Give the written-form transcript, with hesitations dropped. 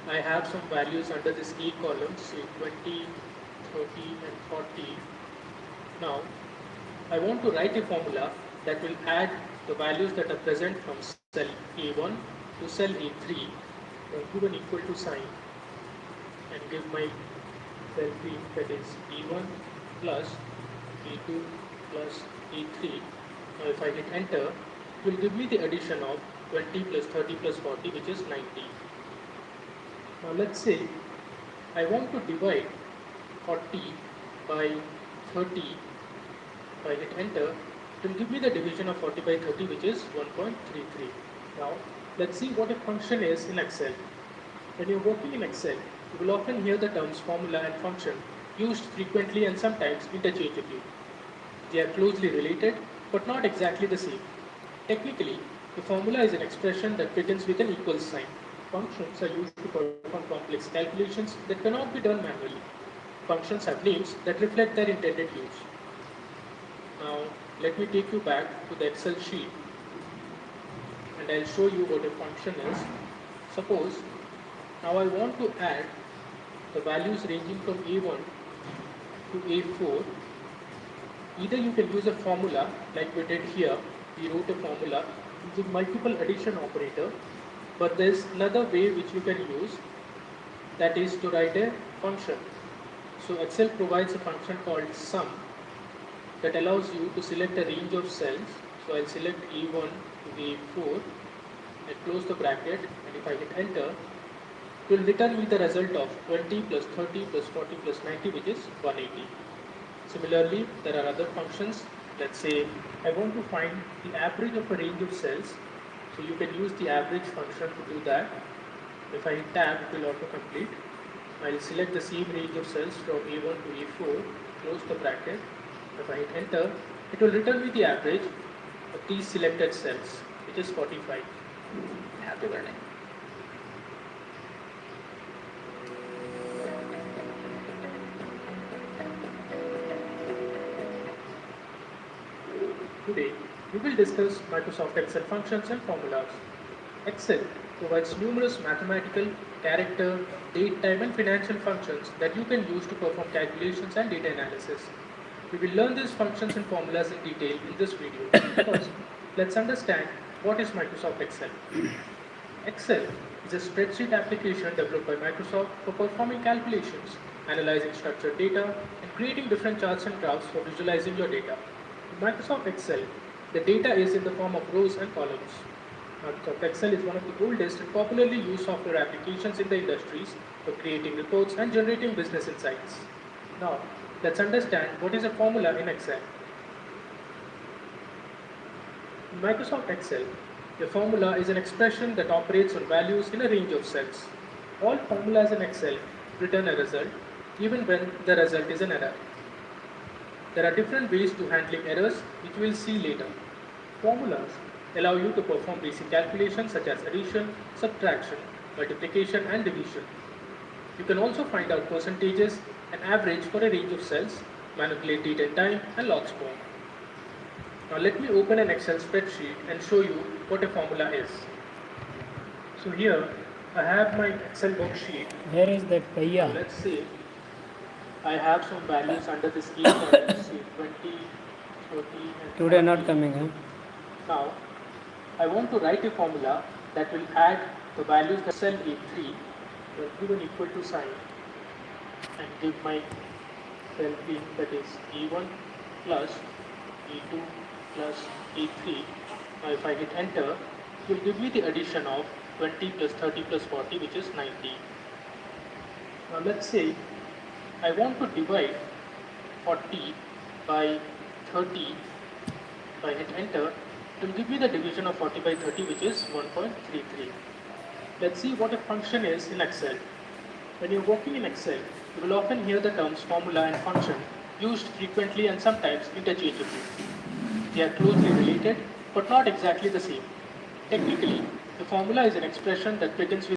I have some values under this A column, say 20, 30 and 40. Now, I want to write a formula that will add the values that are present from cell A1 to cell A3, give an equal to sign and give my cell P that is E1 plus E2 plus E3. Now if I hit enter, it will give me the addition of 20 plus 30 plus 40, which is 90. Now let's say I want to divide 40 by 30. If I hit enter, it will give me the division of 40 by 30, which is 1.33. Now let's see what a function is in Excel. When you're working in Excel, you will often hear the terms formula and function used frequently and sometimes interchangeably. They are closely related, but not exactly the same. Technically, the formula is an expression that begins with an equal sign. Functions are used to perform complex calculations that cannot be done manually. Functions have names that reflect their intended use. Now, let me take you back to the Excel sheet and I'll show you what a function is. Suppose now I want to add the values ranging from A1 to A4. Either you can use a formula like we did here. We wrote a formula using multiple addition operator, but there's another way which you can use, that is to write a function. So Excel provides a function called sum that allows you to select a range of cells. So I'll select A1 to A4 and close the bracket, and if I hit enter, it will return me the result of 20 plus 30 plus 40 plus 90, which is 180. Similarly, there are other functions. Let's say I want to find the average of a range of cells. So you can use the average function to do that. If I hit tab, it will auto-complete. I'll select the same range of cells from A1 to A4, close the bracket. If I hit enter, it will return me the average of these selected cells, which is 45. Happy learning. Today, we will discuss Microsoft Excel functions and formulas. Excel provides numerous mathematical, character, date, time, and financial functions that you can use to perform calculations and data analysis. We will learn these functions and formulas in detail in this video. First, let's understand what is Microsoft Excel. Excel is a spreadsheet application developed by Microsoft for performing calculations, analyzing structured data, and creating different charts and graphs for visualizing your data. In Microsoft Excel, the data is in the form of rows and columns. Microsoft Excel is one of the oldest and popularly used software applications in the industries for creating reports and generating business insights. Now, let's understand what is a formula in Excel. In Microsoft Excel, a formula is an expression that operates on values in a range of cells. All formulas in Excel return a result, even when the result is an error. There are different ways to handling errors, which we will see later. Formulas allow you to perform basic calculations such as addition, subtraction, multiplication, and division. You can also find out percentages and average for a range of cells, manipulate date and time, and log score. Now let me open an Excel spreadsheet and show you what a formula is. So here I have my Excel worksheet. Where is that Paya? Let's say I have some values under this key column, say 20, 30, and Today 40. not coming, huh? Now, I want to write a formula that will add the values that cell A3, will give an equal to sign and give my cell P, that is E1 plus E2 plus E3. Now if I hit enter, it will give me the addition of 20 plus 30 plus 40, which is 90. Now let's say I want to divide 40 by 30. If I hit enter, it will give me the division of 40 by 30, which is 1.33. Let's see what a function is in Excel. When you're working in Excel, you will often hear the terms formula and function used frequently and sometimes interchangeably. They are closely related, but not exactly the same. Technically, the formula is an expression that begins with